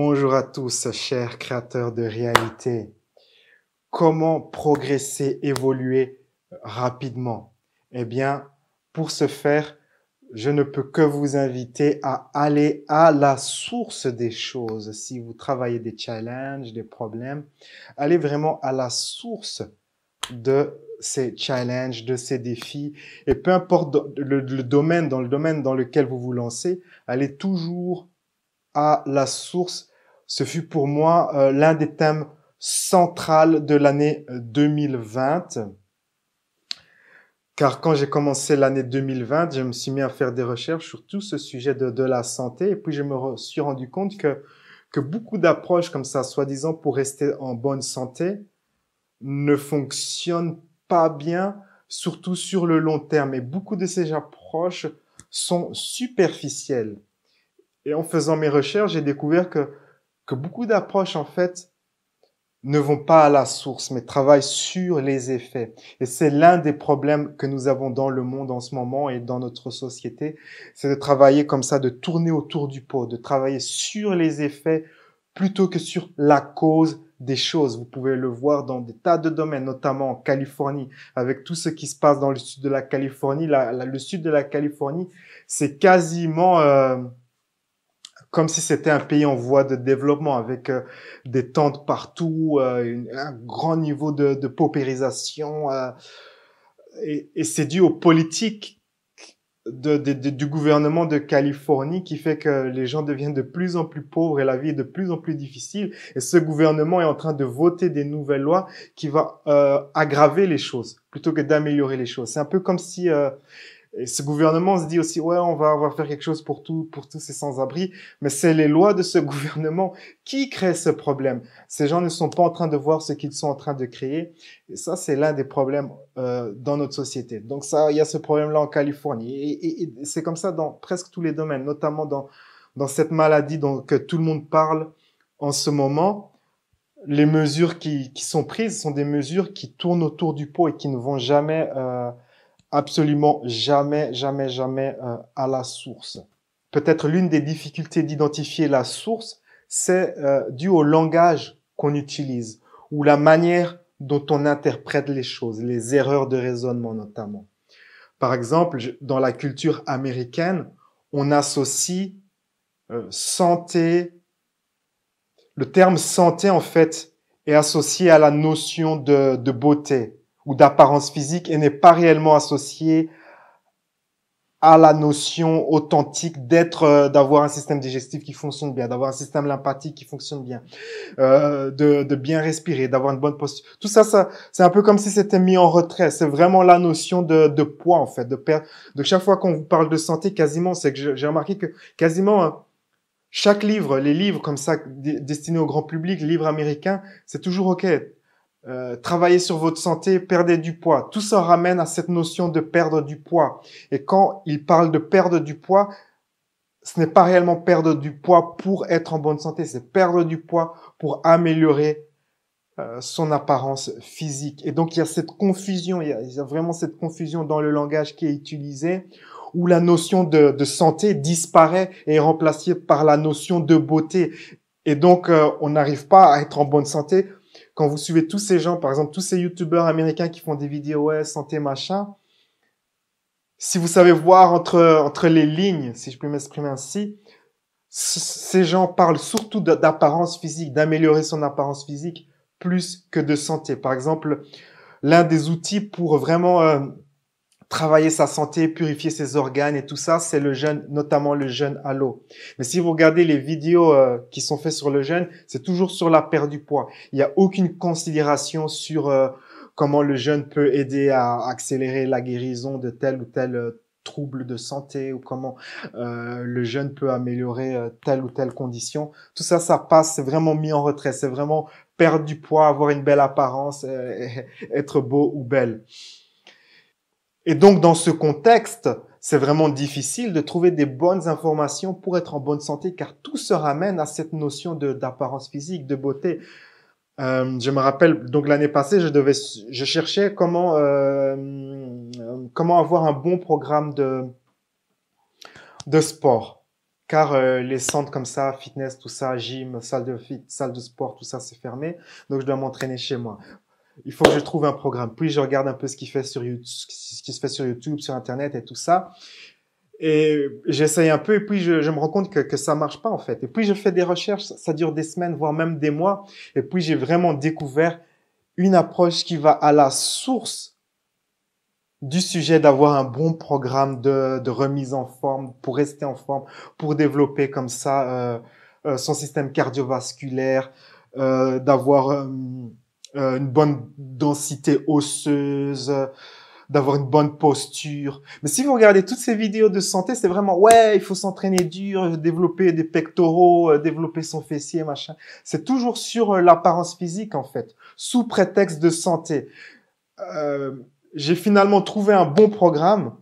Bonjour à tous, chers créateurs de réalité. Comment progresser, évoluer rapidement? Eh bien, pour ce faire, je ne peux que vous inviter à aller à la source des choses. Si vous travaillez des challenges, des problèmes, allez vraiment à la source de ces challenges, de ces défis. Et peu importe le domaine, dans le domaine dans lequel vous vous lancez, allez toujours à la source. Ce fut pour moi l'un des thèmes centraux de l'année 2020. Car quand j'ai commencé l'année 2020, je me suis mis à faire des recherches sur tout ce sujet de la santé. Et puis je me suis rendu compte que beaucoup d'approches comme ça, soi-disant pour rester en bonne santé, ne fonctionnent pas bien, surtout sur le long terme. Et beaucoup de ces approches sont superficielles. Et en faisant mes recherches, j'ai découvert que beaucoup d'approches, en fait, ne vont pas à la source, mais travaillent sur les effets. Et c'est l'un des problèmes que nous avons dans le monde en ce moment et dans notre société, c'est de travailler comme ça, de tourner autour du pot, de travailler sur les effets plutôt que sur la cause des choses. Vous pouvez le voir dans des tas de domaines, notamment en Californie, avec tout ce qui se passe dans le sud de la Californie. Le sud de la Californie, c'est quasiment comme si c'était un pays en voie de développement, avec des tentes partout, un grand niveau de paupérisation, et c'est dû aux politiques du gouvernement de Californie qui fait que les gens deviennent de plus en plus pauvres et la vie est de plus en plus difficile. Et ce gouvernement est en train de voter des nouvelles lois qui vont aggraver les choses plutôt que d'améliorer les choses. C'est un peu comme si et ce gouvernement se dit aussi, ouais, on va faire quelque chose pour tous ces sans-abri. Mais c'est les lois de ce gouvernement qui créent ce problème. Ces gens ne sont pas en train de voir ce qu'ils sont en train de créer. Et ça, c'est l'un des problèmes dans notre société. Donc ça, il y a ce problème-là en Californie. Et c'est comme ça dans presque tous les domaines, notamment dans cette maladie dont que tout le monde parle en ce moment. Les mesures qui sont prises sont des mesures qui tournent autour du pot et qui ne vont jamais absolument jamais, jamais, jamais à la source. Peut-être l'une des difficultés d'identifier la source, c'est dû au langage qu'on utilise ou la manière dont on interprète les choses, les erreurs de raisonnement notamment. Par exemple, dans la culture américaine, on associe santé, le terme santé en fait est associé à la notion de beauté ou d'apparence physique et n'est pas réellement associé à la notion authentique d'avoir un système digestif qui fonctionne bien, d'avoir un système lymphatique qui fonctionne bien, de bien respirer, d'avoir une bonne posture. Tout ça, c'est un peu comme si c'était mis en retrait. C'est vraiment la notion de poids, en fait, de perte. Donc, chaque fois qu'on vous parle de santé, quasiment, c'est que j'ai remarqué que quasiment, chaque livre, les livres comme ça, destinés au grand public, les livres américains, c'est toujours OK. Travaillez sur votre santé, perdez du poids. Tout ça ramène à cette notion de perdre du poids. Et quand il parle de perdre du poids, ce n'est pas réellement perdre du poids pour être en bonne santé, c'est perdre du poids pour améliorer son apparence physique. Et donc il y a cette confusion, il y a vraiment cette confusion dans le langage qui est utilisé, où la notion de santé disparaît et est remplacée par la notion de beauté. Et donc on n'arrive pas à être en bonne santé. Quand vous suivez tous ces gens, par exemple, tous ces youtubeurs américains qui font des vidéos, ouais, santé, machin, si vous savez voir entre les lignes, si je peux m'exprimer ainsi, ces gens parlent surtout d'apparence physique, d'améliorer son apparence physique, plus que de santé. Par exemple, l'un des outils pour vraiment travailler sa santé, purifier ses organes et tout ça, c'est le jeûne, notamment le jeûne à l'eau. Mais si vous regardez les vidéos qui sont faites sur le jeûne, c'est toujours sur la perte du poids. Il n'y a aucune considération sur comment le jeûne peut aider à accélérer la guérison de tel ou tel trouble de santé ou comment le jeûne peut améliorer telle ou telle condition. Tout ça, ça passe, c'est vraiment mis en retrait. C'est vraiment perdre du poids, avoir une belle apparence, être beau ou belle. Et donc, dans ce contexte, c'est vraiment difficile de trouver des bonnes informations pour être en bonne santé, car tout se ramène à cette notion d'apparence physique, de beauté. Je me rappelle, donc l'année passée, je cherchais comment avoir un bon programme de sport. car les centres comme ça, fitness, tout ça, gym, salle de sport, tout ça, c'est fermé. Donc, je dois m'entraîner chez moi. Il faut que je trouve un programme. Puis, je regarde un peu ce qui fait sur YouTube, ce qui se fait sur YouTube, sur Internet et tout ça. Et j'essaye un peu, et puis je me rends compte que ça marche pas, en fait. Et puis, je fais des recherches, ça dure des semaines, voire même des mois. Et puis, j'ai vraiment découvert une approche qui va à la source du sujet d'avoir un bon programme de remise en forme, pour rester en forme, pour développer comme ça son système cardiovasculaire, d'avoir une bonne densité osseuse, d'avoir une bonne posture. Mais si vous regardez toutes ces vidéos de santé, c'est vraiment, ouais, il faut s'entraîner dur, développer des pectoraux, développer son fessier, machin. C'est toujours sur l'apparence physique, en fait, sous prétexte de santé. Euh, j'ai finalement trouvé un bon programme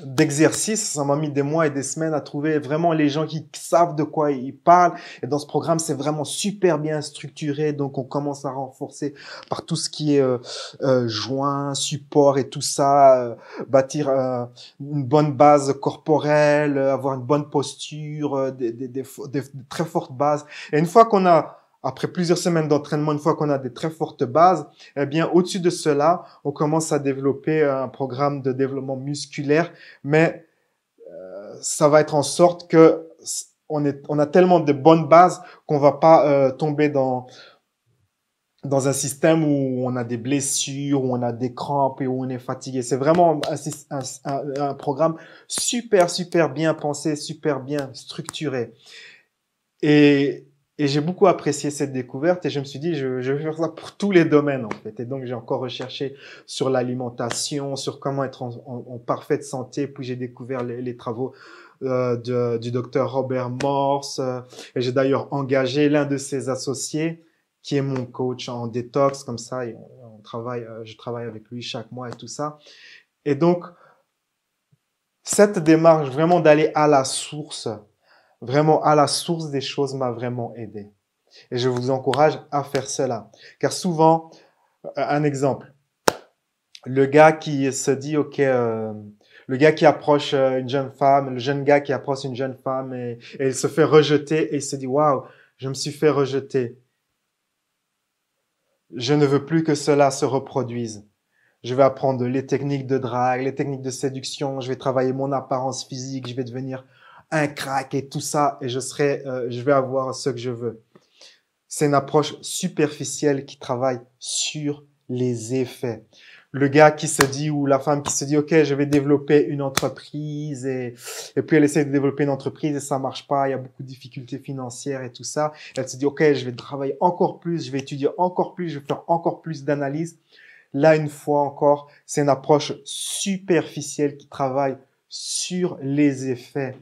d'exercice. Ça m'a mis des mois et des semaines à trouver vraiment les gens qui savent de quoi ils parlent. Et dans ce programme, c'est vraiment super bien structuré. Donc, on commence à renforcer par tout ce qui est joints, support et tout ça, bâtir une bonne base corporelle, avoir une bonne posture, des très fortes bases. Et une fois qu'on a après plusieurs semaines d'entraînement, une fois qu'on a des très fortes bases, eh bien, au-dessus de cela, on commence à développer un programme de développement musculaire, mais ça va être en sorte que on a tellement de bonnes bases qu'on va pas tomber dans un système où on a des blessures, où on a des crampes et où on est fatigué. C'est vraiment un programme super bien pensé, super bien structuré. Et j'ai beaucoup apprécié cette découverte et je me suis dit, je vais faire ça pour tous les domaines, en fait. Et donc, j'ai encore recherché sur l'alimentation, sur comment être en parfaite santé. Puis, j'ai découvert les travaux du docteur Robert Morse. Et j'ai d'ailleurs engagé l'un de ses associés, qui est mon coach en détox, comme ça. Et on travaille, je travaille avec lui chaque mois et tout ça. Et donc, cette démarche vraiment d'aller à la source, vraiment à la source des choses m'a vraiment aidé. Et je vous encourage à faire cela. Car souvent, un exemple, le gars qui se dit, OK, le gars qui approche une jeune femme, le jeune gars qui approche une jeune femme et il se fait rejeter et il se dit, waouh, je me suis fait rejeter. Je ne veux plus que cela se reproduise. Je vais apprendre les techniques de drague, les techniques de séduction, je vais travailler mon apparence physique, je vais devenir un crack et tout ça et je vais avoir ce que je veux. C'est une approche superficielle qui travaille sur les effets. Le gars qui se dit ou la femme qui se dit OK, je vais développer une entreprise et puis elle essaie de développer une entreprise et ça marche pas, il y a beaucoup de difficultés financières et tout ça. Elle se dit OK, je vais travailler encore plus, je vais étudier encore plus, je vais faire encore plus d'analyses. Là, une fois encore, c'est une approche superficielle qui travaille sur les effets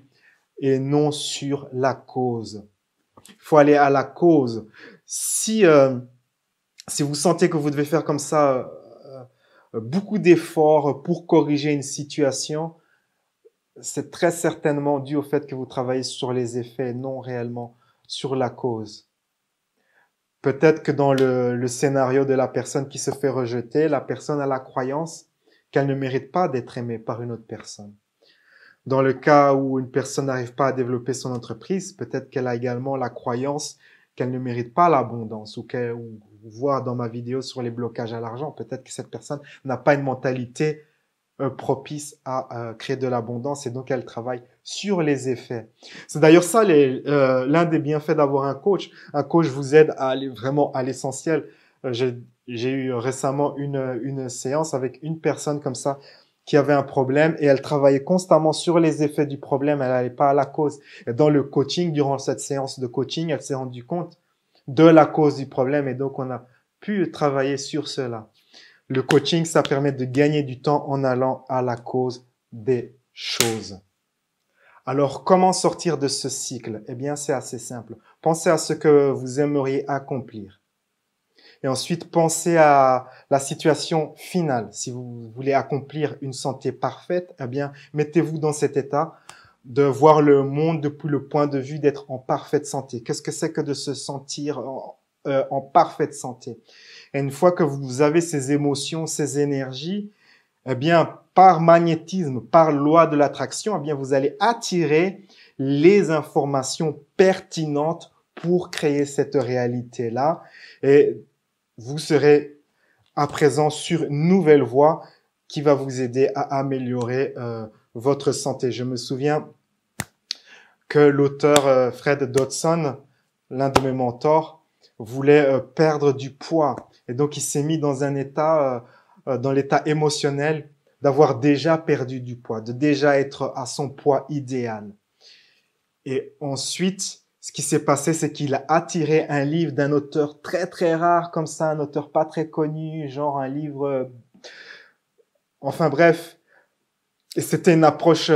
et non sur la cause. Il faut aller à la cause. Si vous sentez que vous devez faire comme ça beaucoup d'efforts pour corriger une situation, c'est très certainement dû au fait que vous travaillez sur les effets, non réellement sur la cause. Peut-être que dans le scénario de la personne qui se fait rejeter, la personne a la croyance qu'elle ne mérite pas d'être aimée par une autre personne. Dans le cas où une personne n'arrive pas à développer son entreprise, peut-être qu'elle a également la croyance qu'elle ne mérite pas l'abondance ou voire dans ma vidéo sur les blocages à l'argent, peut-être que cette personne n'a pas une mentalité propice à créer de l'abondance et donc elle travaille sur les effets. C'est d'ailleurs ça l'un des bienfaits d'avoir un coach. Un coach vous aide à aller vraiment à l'essentiel. J'ai eu récemment une séance avec une personne comme ça qui avait un problème et elle travaillait constamment sur les effets du problème, elle n'allait pas à la cause. Et dans le coaching, durant cette séance de coaching, elle s'est rendue compte de la cause du problème et donc on a pu travailler sur cela. Le coaching, ça permet de gagner du temps en allant à la cause des choses. Alors, comment sortir de ce cycle? Eh bien, c'est assez simple. Pensez à ce que vous aimeriez accomplir. Et ensuite, pensez à la situation finale. Si vous voulez accomplir une santé parfaite, eh bien, mettez-vous dans cet état de voir le monde depuis le point de vue d'être en parfaite santé. Qu'est-ce que c'est que de se sentir en parfaite santé? Et une fois que vous avez ces émotions, ces énergies, eh bien, par magnétisme, par loi de l'attraction, eh bien, vous allez attirer les informations pertinentes pour créer cette réalité-là. Et vous serez à présent sur une nouvelle voie qui va vous aider à améliorer votre santé. Je me souviens que l'auteur Fred Dodson, l'un de mes mentors, voulait perdre du poids. Et donc, il s'est mis dans un état, dans l'état émotionnel d'avoir déjà perdu du poids, de déjà être à son poids idéal. Et ensuite, ce qui s'est passé, c'est qu'il a attiré un livre d'un auteur très, très rare, comme ça, un auteur pas très connu, genre un livre... Enfin bref, et c'était une approche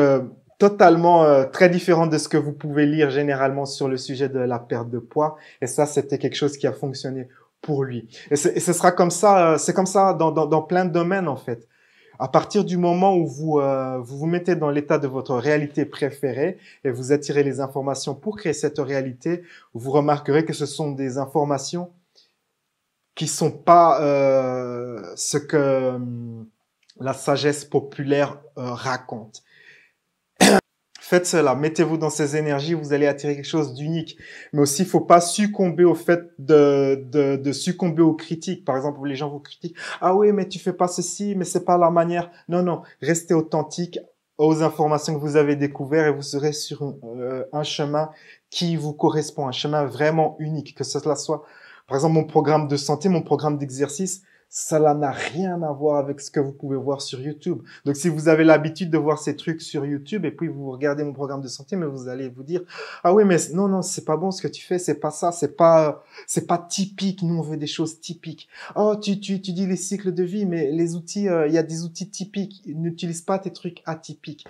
totalement très différente de ce que vous pouvez lire généralement sur le sujet de la perte de poids. Et ça, c'était quelque chose qui a fonctionné pour lui. Et ce sera comme ça, c'est comme ça dans plein de domaines en fait. À partir du moment où vous mettez dans l'état de votre réalité préférée et vous attirez les informations pour créer cette réalité, vous remarquerez que ce sont des informations qui sont pas ce que la sagesse populaire raconte. Faites cela, mettez-vous dans ces énergies, vous allez attirer quelque chose d'unique. Mais aussi, il faut pas succomber au fait de succomber aux critiques. Par exemple, les gens vous critiquent. Ah oui, mais tu fais pas ceci, mais c'est pas la manière. Non, non. Restez authentique aux informations que vous avez découvertes et vous serez sur un chemin qui vous correspond, un chemin vraiment unique. Que cela soit, par exemple, mon programme de santé, mon programme d'exercice, cela n'a rien à voir avec ce que vous pouvez voir sur YouTube. Donc, si vous avez l'habitude de voir ces trucs sur YouTube et puis vous regardez mon programme de santé, mais vous allez vous dire, ah oui, mais non, non, c'est pas bon ce que tu fais, c'est pas ça, c'est pas typique. Nous, on veut des choses typiques. Oh, tu dis les cycles de vie, mais les outils, il y a des outils typiques. N'utilise pas tes trucs atypiques.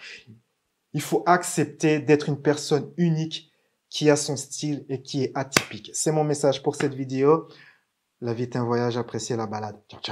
Il faut accepter d'être une personne unique qui a son style et qui est atypique. C'est mon message pour cette vidéo. La vie est un voyage, appréciez la balade. Ciao, ciao.